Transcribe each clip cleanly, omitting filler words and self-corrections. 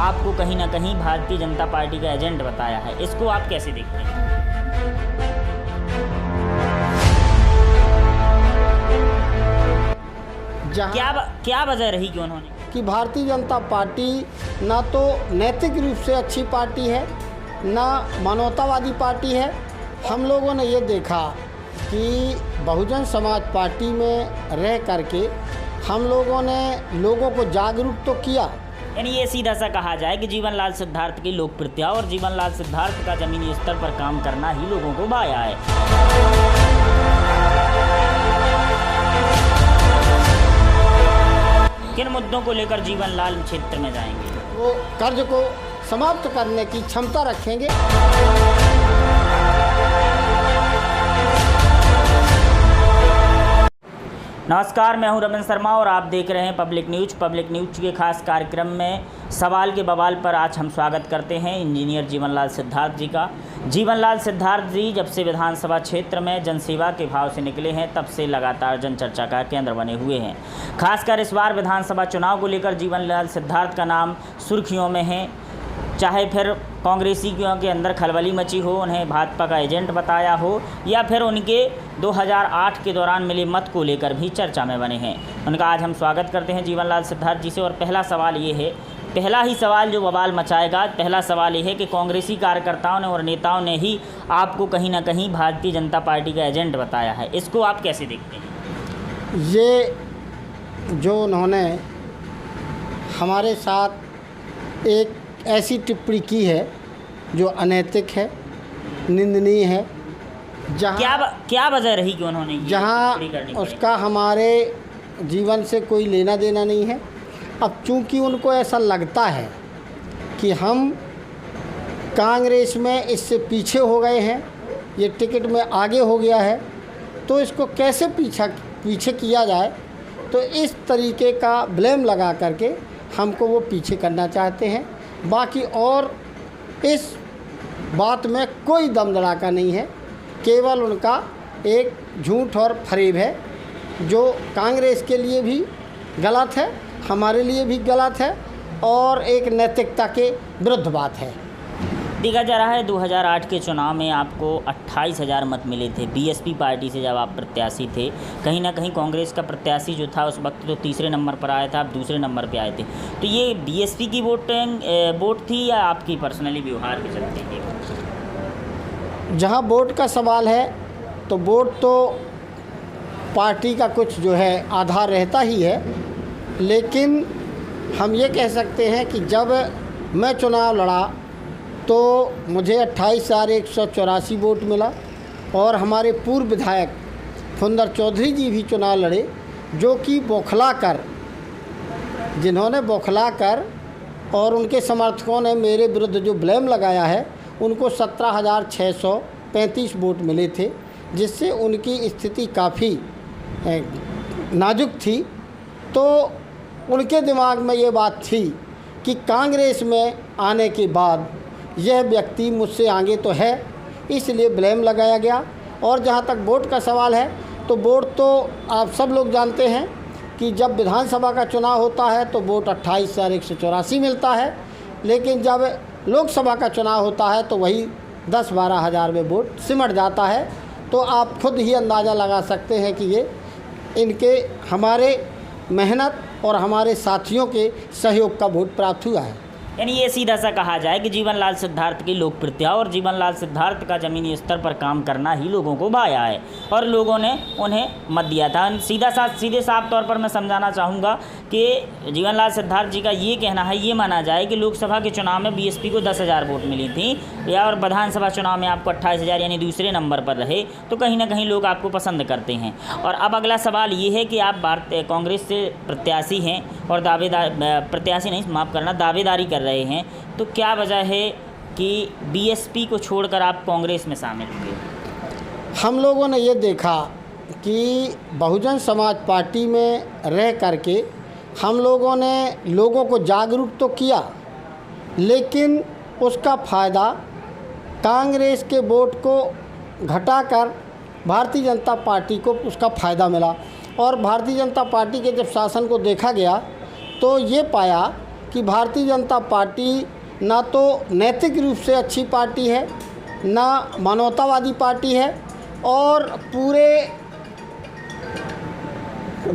आपको कहीं ना कहीं भारतीय जनता पार्टी का एजेंट बताया है। इसको आप कैसे देखते हैं? क्या वजह रही कि उन्होंने कि भारतीय जनता पार्टी ना तो नैतिक रूप से अच्छी पार्टी है, ना मानवतावादी पार्टी है। हम लोगों ने ये देखा कि बहुजन समाज पार्टी में रह करके हम लोगों ने लोगों को जागरूक तो किया। यानी ये सीधा सा कहा जाए कि जीवनलाल सिद्धार्थ की लोकप्रियता और जीवनलाल सिद्धार्थ का जमीनी स्तर पर काम करना ही लोगों को भाया है। किन मुद्दों को लेकर जीवनलाल क्षेत्र में जाएंगे? वो कर्ज को समाप्त करने की क्षमता रखेंगे। नमस्कार, मैं हूं रमन शर्मा और आप देख रहे हैं पब्लिक न्यूज के खास कार्यक्रम में सवाल के बवाल पर आज हम स्वागत करते हैं इंजीनियर जीवनलाल सिद्धार्थ जी का। जीवनलाल सिद्धार्थ जी जब से विधानसभा क्षेत्र में जनसेवा के भाव से निकले हैं तब से लगातार जनचर्चा का केंद्र बने हुए हैं। खासकर इस बार विधानसभा चुनाव को लेकर जीवनलाल सिद्धार्थ का नाम सुर्खियों में है। चाहे फिर कांग्रेसियों के अंदर खलबली मची हो, उन्हें भाजपा का एजेंट बताया हो, या फिर उनके 2008 के दौरान मिले मत को लेकर भी चर्चा में बने हैं। उनका आज हम स्वागत करते हैं जीवनलाल सिद्धार्थ जी से। और पहला ही सवाल जो बवाल मचाएगा, पहला सवाल ये है कि कांग्रेसी कार्यकर्ताओं ने और नेताओं ने ही आपको कहीं ना कहीं भारतीय जनता पार्टी का एजेंट बताया है। इसको आप कैसे देखते हैं? ये जो उन्होंने हमारे साथ एक ऐसी टिप्पणी की है जो अनैतिक है, निंदनीय है, क्या वजह रही कि उन्होंने जहाँ उसका हमारे जीवन से कोई लेना देना नहीं है। अब चूंकि उनको ऐसा लगता है कि हम कांग्रेस में इससे पीछे हो गए हैं, ये टिकट में आगे हो गया है, तो इसको कैसे पीछे किया जाए, तो इस तरीके का ब्लेम लगा करके हमको वो पीछे करना चाहते हैं। बाकी और इस बात में कोई दम धड़ाका नहीं है, केवल उनका एक झूठ और फरेब है जो कांग्रेस के लिए भी गलत है, हमारे लिए भी गलत है और एक नैतिकता के विरुद्ध बात है। देखा जा रहा है 2008 के चुनाव में आपको 28,000 मत मिले थे बीएसपी पार्टी से जब आप प्रत्याशी थे। कहीं ना कहीं कांग्रेस का प्रत्याशी जो था उस वक्त तो तीसरे नंबर पर आया था, आप दूसरे नंबर पे आए थे। तो ये बीएसपी की वोट थी या आपकी पर्सनली व्यवहार के चलते थी? जहाँ वोट का सवाल है तो वोट तो पार्टी का कुछ जो है आधार रहता ही है, लेकिन हम ये कह सकते हैं कि जब मैं चुनाव लड़ा तो मुझे 28,184 वोट मिला और हमारे पूर्व विधायक फुंदर चौधरी जी भी चुनाव लड़े, जो कि जिन्होंने बौखला कर और उनके समर्थकों ने मेरे विरुद्ध जो ब्लेम लगाया है, उनको 17,635 वोट मिले थे, जिससे उनकी स्थिति काफ़ी नाजुक थी। तो उनके दिमाग में ये बात थी कि कांग्रेस में आने के बाद यह व्यक्ति मुझसे आगे तो है, इसलिए ब्लेम लगाया गया। और जहाँ तक वोट का सवाल है तो वोट तो आप सब लोग जानते हैं कि जब विधानसभा का चुनाव होता है तो वोट 28,184 मिलता है, लेकिन जब लोकसभा का चुनाव होता है तो वही 10-12 हज़ार में वोट सिमट जाता है। तो आप खुद ही अंदाज़ा लगा सकते हैं कि ये इनके हमारे मेहनत और हमारे साथियों के सहयोग का वोट प्राप्त हुआ है। यानी ये सीधा सा कहा जाए कि जीवनलाल सिद्धार्थ की लोकप्रियता और जीवनलाल सिद्धार्थ का ज़मीनी स्तर पर काम करना ही लोगों को भाया है और लोगों ने उन्हें मत दिया था। सीधे साफ तौर पर मैं समझाना चाहूँगा कि जीवनलाल सिद्धार्थ जी का ये कहना है, ये माना जाए कि लोकसभा के चुनाव में बीएसपी को 10,000 वोट मिली थी या और विधानसभा चुनाव में आपको 28,000 यानी दूसरे नंबर पर रहे, तो कहीं ना कहीं लोग आपको पसंद करते हैं। और अब अगला सवाल ये है कि आप कांग्रेस से प्रत्याशी हैं और दावेदारी कर रहे हैं, तो क्या वजह है कि बीएसपी को छोड़कर आप कांग्रेस में शामिल हुए? हम लोगों ने ये देखा कि बहुजन समाज पार्टी में रह करके हम लोगों ने लोगों को जागरूक तो किया, लेकिन उसका फ़ायदा कांग्रेस के वोट को घटाकर भारतीय जनता पार्टी को उसका फ़ायदा मिला। और भारतीय जनता पार्टी के जब शासन को देखा गया तो ये पाया कि भारतीय जनता पार्टी ना तो नैतिक रूप से अच्छी पार्टी है, ना मानवतावादी पार्टी है, और पूरे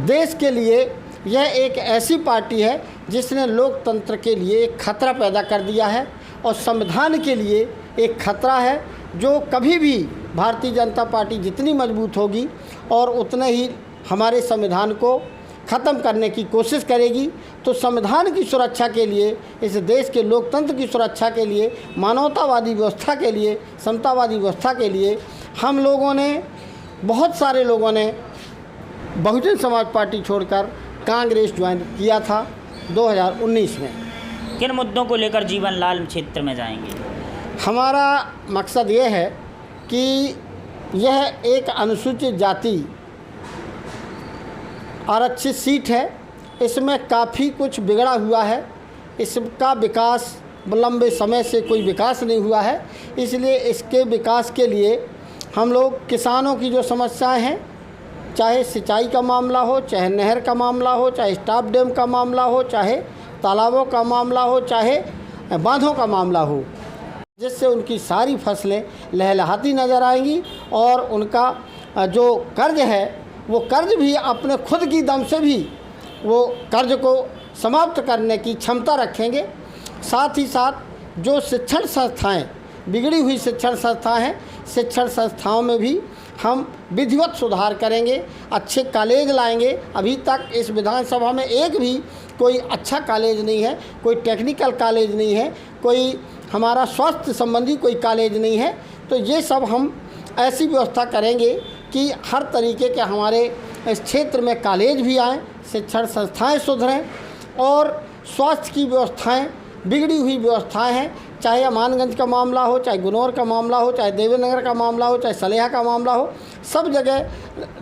देश के लिए यह एक ऐसी पार्टी है जिसने लोकतंत्र के लिए एक खतरा पैदा कर दिया है और संविधान के लिए एक खतरा है, जो कभी भी भारतीय जनता पार्टी जितनी मजबूत होगी और उतने ही हमारे संविधान को ख़त्म करने की कोशिश करेगी। तो संविधान की सुरक्षा के लिए, इस देश के लोकतंत्र की सुरक्षा के लिए, मानवतावादी व्यवस्था के लिए, समतावादी व्यवस्था के लिए हम लोगों ने, बहुत सारे लोगों ने बहुजन समाज पार्टी छोड़कर कांग्रेस ज्वाइन किया था 2019 में। किन मुद्दों को लेकर जीवनलाल क्षेत्र में जाएंगे? हमारा मकसद ये है कि यह एक अनुसूचित जाति आरक्षित सीट है, इसमें काफ़ी कुछ बिगड़ा हुआ है, इसका विकास लंबे समय से कोई विकास नहीं हुआ है। इसलिए इसके विकास के लिए हम लोग किसानों की जो समस्याएं हैं, चाहे सिंचाई का मामला हो, चाहे नहर का मामला हो, चाहे स्टॉप डैम का मामला हो, चाहे तालाबों का मामला हो, चाहे बांधों का मामला हो, जिससे उनकी सारी फसलें लहलहाती नज़र आएंगी और उनका जो कर्ज है वो कर्ज भी अपने खुद की दम से भी वो कर्ज को समाप्त करने की क्षमता रखेंगे। साथ ही साथ जो शिक्षण संस्थाएं, बिगड़ी हुई शिक्षण संस्थाएं हैं, शिक्षण संस्थाओं में भी हम विधिवत सुधार करेंगे, अच्छे कॉलेज लाएंगे। अभी तक इस विधानसभा में एक भी कोई अच्छा कॉलेज नहीं है, कोई टेक्निकल कॉलेज नहीं है, कोई हमारा स्वास्थ्य संबंधी कोई कॉलेज नहीं है। तो ये सब हम ऐसी व्यवस्था करेंगे कि हर तरीके के हमारे इस क्षेत्र में कॉलेज भी आएँ, शिक्षण संस्थाएं सुधरें और स्वास्थ्य की व्यवस्थाएं, बिगड़ी हुई व्यवस्थाएं हैं, चाहे अमानगंज का मामला हो, चाहे गुनौर का मामला हो, चाहे देवीनगर का मामला हो, चाहे सलेहा का मामला हो, सब जगह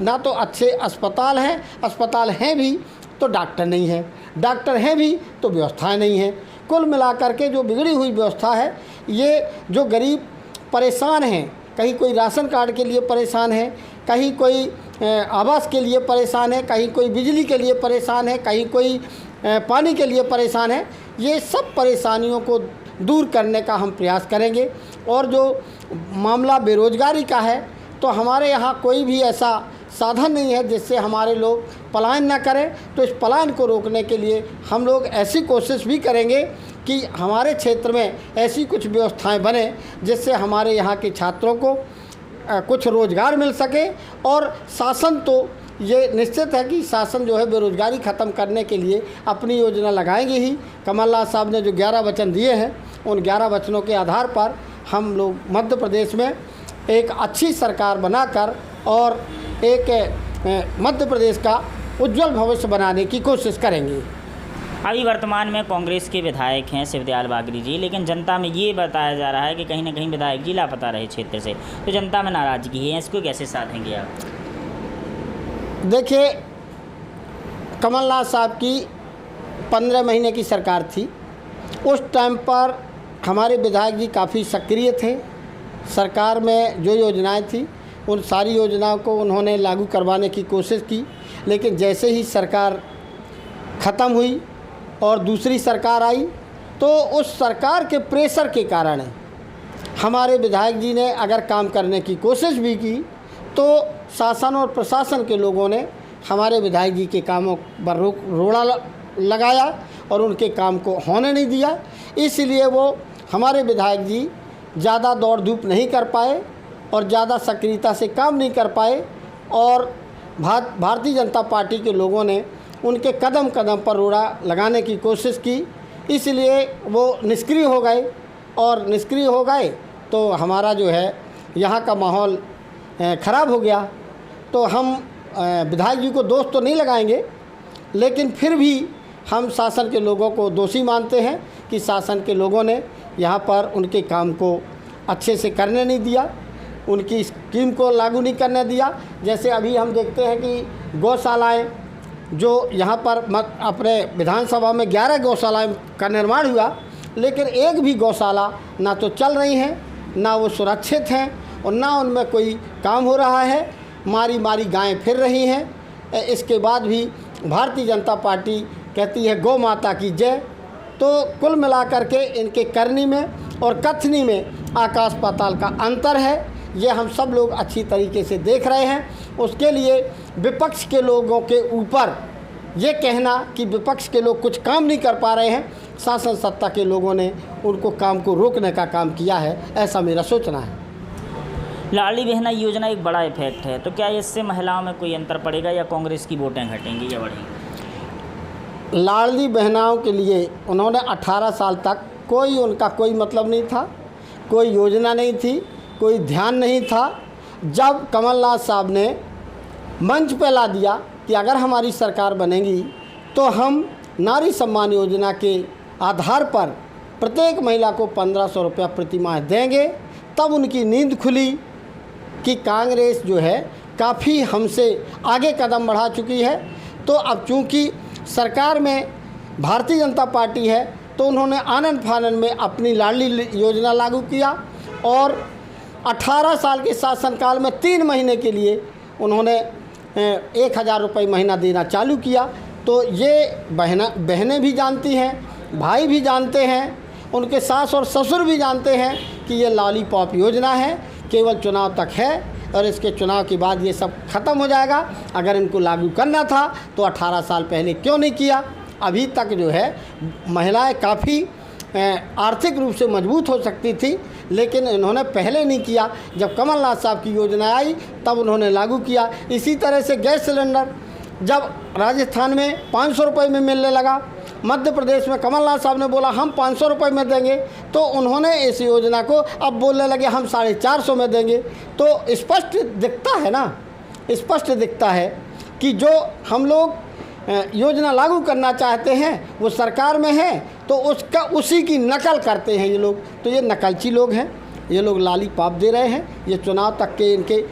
ना तो अच्छे अस्पताल हैं भी तो डॉक्टर नहीं है, डॉक्टर हैं भी तो व्यवस्थाएं नहीं हैं। कुल मिलाकर के जो बिगड़ी हुई व्यवस्था है, ये जो गरीब परेशान हैं, कहीं कोई राशन कार्ड के लिए परेशान है, कहीं कोई आवास के लिए परेशान है, कहीं कोई बिजली के लिए परेशान है, कहीं कोई पानी के लिए परेशान है, ये सब परेशानियों को दूर करने का हम प्रयास करेंगे। और जो मामला बेरोजगारी का है, तो हमारे यहाँ कोई भी ऐसा साधन नहीं है जिससे हमारे लोग पलायन ना करें। तो इस पलायन को रोकने के लिए हम लोग ऐसी कोशिश भी करेंगे कि हमारे क्षेत्र में ऐसी कुछ व्यवस्थाएं बने जिससे हमारे यहाँ के छात्रों को कुछ रोज़गार मिल सके। और शासन तो ये निश्चित है कि शासन जो है बेरोज़गारी ख़त्म करने के लिए अपनी योजना लगाएंगे ही। कमलनाथ साहब ने जो 11 वचन दिए हैं, उन 11 वचनों के आधार पर हम लोग मध्य प्रदेश में एक अच्छी सरकार बनाकर और एक मध्य प्रदेश का उज्जवल भविष्य बनाने की कोशिश करेंगे। अभी वर्तमान में कांग्रेस के विधायक हैं शिवदयाल बागरी जी, लेकिन जनता में ये बताया जा रहा है कि कहीं ना कहीं विधायक जी लापता रहे क्षेत्र से, तो जनता में नाराज़गी है, इसको कैसे साधेंगे आप? देखिए, कमलनाथ साहब की 15 महीने की सरकार थी। उस टाइम पर हमारे विधायक जी काफ़ी सक्रिय थे। सरकार में जो योजनाएं थी उन सारी योजनाओं को उन्होंने लागू करवाने की कोशिश की, लेकिन जैसे ही सरकार ख़त्म हुई और दूसरी सरकार आई, तो उस सरकार के प्रेशर के कारण हमारे विधायक जी ने अगर काम करने की कोशिश भी की तो शासन और प्रशासन के लोगों ने हमारे विधायक जी के कामों पर रोड़ा लगाया और उनके काम को होने नहीं दिया। इसलिए वो हमारे विधायक जी ज़्यादा दौड़ धूप नहीं कर पाए और ज़्यादा सक्रियता से काम नहीं कर पाए, और भारतीय जनता पार्टी के लोगों ने उनके कदम कदम पर रोड़ा लगाने की कोशिश की। इसलिए वो निष्क्रिय हो गए, और निष्क्रिय हो गए तो हमारा जो है यहाँ का माहौल ख़राब हो गया। तो हम विधायक जी को दोष तो नहीं लगाएंगे, लेकिन फिर भी हम शासन के लोगों को दोषी मानते हैं कि शासन के लोगों ने यहाँ पर उनके काम को अच्छे से करने नहीं दिया, उनकी स्कीम को लागू नहीं करने दिया। जैसे अभी हम देखते हैं कि गौशालाएँ जो यहाँ पर अपने विधानसभा में 11 गौशालाएँ का निर्माण हुआ, लेकिन एक भी गौशाला ना तो चल रही हैं, ना वो सुरक्षित हैं और ना उनमें कोई काम हो रहा है। मारी मारी गायें फिर रही हैं। इसके बाद भी भारतीय जनता पार्टी कहती है गौ माता की जय, तो कुल मिलाकर के इनके करनी में और कथनी में आकाश पाताल का अंतर है। ये हम सब लोग अच्छी तरीके से देख रहे हैं। उसके लिए विपक्ष के लोगों के ऊपर ये कहना कि विपक्ष के लोग कुछ काम नहीं कर पा रहे हैं, शासन सत्ता के लोगों ने उनको काम को रोकने का काम किया है, ऐसा मेरा सोचना है। लाडली बहना योजना एक बड़ा इफेक्ट है, तो क्या इससे महिलाओं में कोई अंतर पड़ेगा या कांग्रेस की वोटें घटेंगी या बढ़ेंगी? लाडली बहनाओं के लिए उन्होंने 18 साल तक उनका कोई मतलब नहीं था, कोई योजना नहीं थी, कोई ध्यान नहीं था। जब कमलनाथ साहब ने मंच पे ला दिया कि अगर हमारी सरकार बनेगी तो हम नारी सम्मान योजना के आधार पर प्रत्येक महिला को 1500 रुपया प्रति माह देंगे, तब उनकी नींद खुली कि कांग्रेस जो है काफ़ी हमसे आगे कदम बढ़ा चुकी है। तो अब चूँकि सरकार में भारतीय जनता पार्टी है तो उन्होंने आनन फानन में अपनी लाडली योजना लागू किया और 18 साल के शासनकाल में 3 महीने के लिए उन्होंने 1000 रुपये महीना देना चालू किया। तो ये बहनें भी जानती हैं, भाई भी जानते हैं, उनके सास और ससुर भी जानते हैं कि ये लॉलीपॉप योजना है, केवल चुनाव तक है और इसके चुनाव के बाद ये सब ख़त्म हो जाएगा। अगर इनको लागू करना था तो 18 साल पहले क्यों नहीं किया? अभी तक जो है महिलाएं काफ़ी आर्थिक रूप से मजबूत हो सकती थी, लेकिन इन्होंने पहले नहीं किया। जब कमलनाथ साहब की योजना आई तब उन्होंने लागू किया। इसी तरह से गैस सिलेंडर जब राजस्थान में 500 रुपये में मिलने लगा, मध्य प्रदेश में कमलनाथ साहब ने बोला हम 500 रुपये में देंगे, तो उन्होंने इस योजना को अब बोलने लगे हम 450 में देंगे। तो स्पष्ट दिखता है ना, स्पष्ट दिखता है कि जो हम लोग योजना लागू करना चाहते हैं वो सरकार में है तो उसी की नकल करते हैं ये लोग। तो ये नकलची लोग हैं, ये लोग लॉलीपॉप दे रहे हैं। ये चुनाव तक के इनके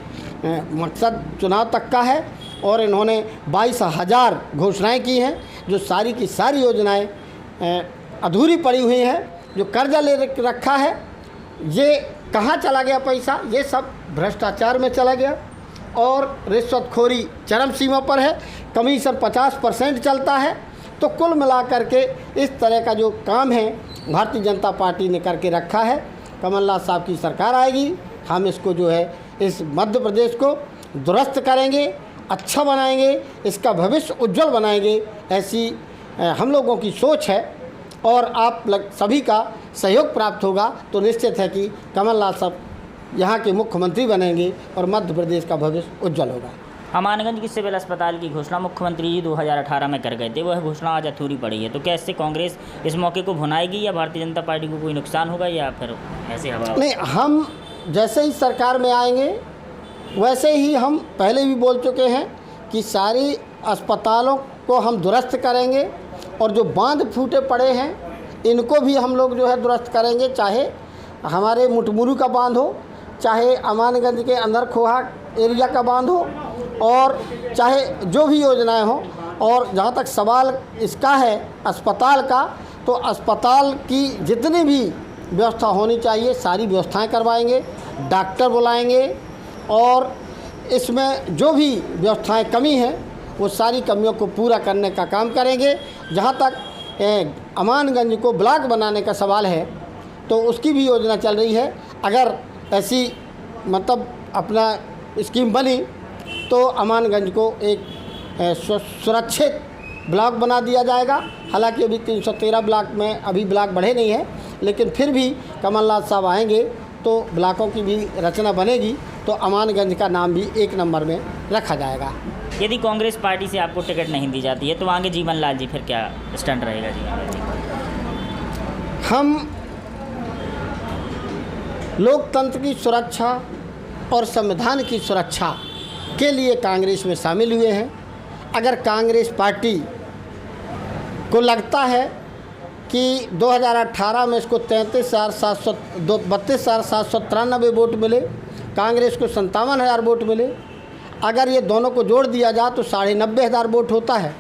मकसद चुनाव तक का है और इन्होंने 22,000 घोषणाएं की हैं, जो सारी की सारी योजनाएं अधूरी पड़ी हुई हैं। जो कर्जा ले रखा है ये कहाँ चला गया पैसा? ये सब भ्रष्टाचार में चला गया और रिश्वतखोरी चरम सीमा पर है। कमीशन 50% चलता है। तो कुल मिलाकर के इस तरह का जो काम है भारतीय जनता पार्टी ने करके रखा है। कमलनाथ साहब की सरकार आएगी, हम इसको जो है इस मध्य प्रदेश को दुरुस्त करेंगे, अच्छा बनाएंगे, इसका भविष्य उज्जवल बनाएंगे, ऐसी हम लोगों की सोच है। और आप सभी का सहयोग प्राप्त होगा तो निश्चित है कि कमलनाथ साहब यहाँ के मुख्यमंत्री बनेंगे और मध्य प्रदेश का भविष्य उज्जवल होगा। अमानगंज की सिविल अस्पताल की घोषणा मुख्यमंत्री जी 2018 में कर गए थे, वह घोषणा आज अधूरी पड़ी है, तो क्या इससे कांग्रेस इस मौके को भुनाएगी या भारतीय जनता पार्टी को कोई नुकसान होगा या फिर ऐसे हवा? नहीं, हम जैसे ही सरकार में आएंगे वैसे ही हम पहले भी बोल चुके हैं कि सारी अस्पतालों को हम दुरुस्त करेंगे और जो बांध फूटे पड़े हैं इनको भी हम लोग जो है दुरुस्त करेंगे, चाहे हमारे मुटमुरू का बांध हो, चाहे अमानगंज के अंदर खोहा एरिया का बांध हो और चाहे जो भी योजनाएं हों। और जहाँ तक सवाल इसका है अस्पताल का, तो अस्पताल की जितनी भी व्यवस्था होनी चाहिए सारी व्यवस्थाएं करवाएंगे, डॉक्टर बुलाएंगे और इसमें जो भी व्यवस्थाएं कमी है वो सारी कमियों को पूरा करने का काम करेंगे। जहाँ तक अमानगंज को ब्लॉक बनाने का सवाल है तो उसकी भी योजना चल रही है। अगर ऐसी मतलब अपना स्कीम बनी तो अमानगंज को एक सुरक्षित ब्लॉक बना दिया जाएगा। हालांकि अभी 313 ब्लॉक में अभी ब्लॉक बढ़े नहीं हैं, लेकिन फिर भी कमलनाथ साहब आएंगे तो ब्लॉकों की भी रचना बनेगी, तो अमानगंज का नाम भी 1 नंबर में रखा जाएगा। यदि कांग्रेस पार्टी से आपको टिकट नहीं दी जाती है तो आगे जीवन लाल जी फिर क्या स्टैंड रहेगा? जीवन जी हम लोकतंत्र की सुरक्षा और संविधान की सुरक्षा के लिए कांग्रेस में शामिल हुए हैं। अगर कांग्रेस पार्टी को लगता है कि 2018 में इसको 32,793 वोट मिले, कांग्रेस को 57,000 वोट मिले, अगर ये दोनों को जोड़ दिया जाए तो 90,500 वोट होता है।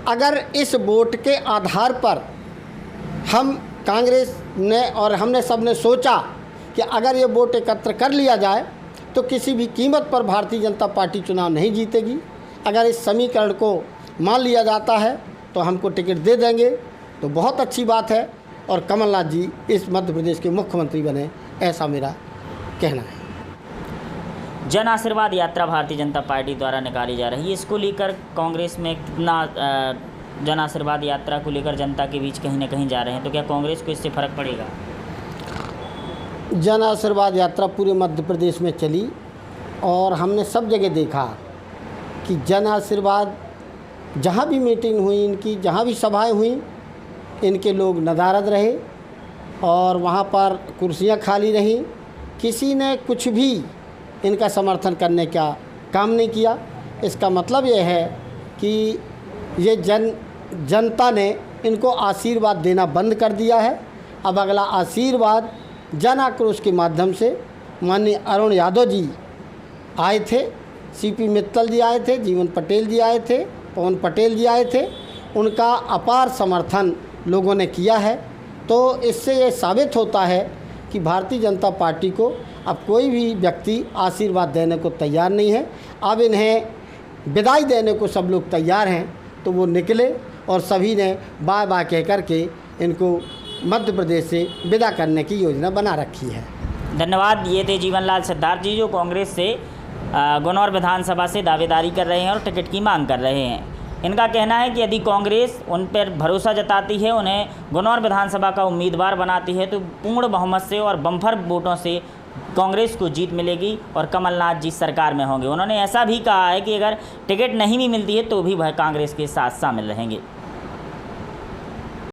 अगर इस वोट के आधार पर हम कांग्रेस ने और हमने सब ने सोचा कि अगर ये वोट एकत्र कर लिया जाए तो किसी भी कीमत पर भारतीय जनता पार्टी चुनाव नहीं जीतेगी। अगर इस समीकरण को मान लिया जाता है तो हमको टिकट दे देंगे तो बहुत अच्छी बात है और कमलनाथ जी इस मध्य प्रदेश के मुख्यमंत्री बने, ऐसा मेरा कहना है। जन आशीर्वाद यात्रा भारतीय जनता पार्टी द्वारा निकाली जा रही है, इसको लेकर कांग्रेस में कितना जन आशीर्वाद यात्रा को लेकर जनता के बीच कहीं ना कहीं जा रहे हैं, तो क्या कांग्रेस को इससे फ़र्क पड़ेगा? जन आशीर्वाद यात्रा पूरे मध्य प्रदेश में चली और हमने सब जगह देखा कि जन आशीर्वाद जहाँ भी मीटिंग हुई इनकी, जहाँ भी सभाएं हुई, इनके लोग नदारद रहे और वहाँ पर कुर्सियाँ खाली रहीं। किसी ने कुछ भी इनका समर्थन करने का काम नहीं किया। इसका मतलब यह है कि ये जनता ने इनको आशीर्वाद देना बंद कर दिया है। अब अगला आशीर्वाद जन आक्रोश के माध्यम से माननीय अरुण यादव जी आए थे, सीपी मित्तल जी आए थे, जीवन पटेल जी आए थे, पवन पटेल जी आए थे, उनका अपार समर्थन लोगों ने किया है। तो इससे ये साबित होता है कि भारतीय जनता पार्टी को अब कोई भी व्यक्ति आशीर्वाद देने को तैयार नहीं है। अब इन्हें विदाई देने को सब लोग तैयार हैं, तो वो निकले और सभी ने बाय बाय कह कर के इनको मध्य प्रदेश से विदा करने की योजना बना रखी है। धन्यवाद। ये थे जीवनलाल सिद्धार्थ जी, जो कांग्रेस से गन्नौर विधानसभा से दावेदारी कर रहे हैं और टिकट की मांग कर रहे हैं। इनका कहना है कि यदि कांग्रेस उन पर भरोसा जताती है, उन्हें गन्नौर विधानसभा का उम्मीदवार बनाती है, तो पूर्ण बहुमत से और बम्पर वोटों से कांग्रेस को जीत मिलेगी और कमलनाथ जी सरकार में होंगे। उन्होंने ऐसा भी कहा है कि अगर टिकट नहीं भी मिलती है तो भी वह कांग्रेस के साथ शामिल रहेंगे।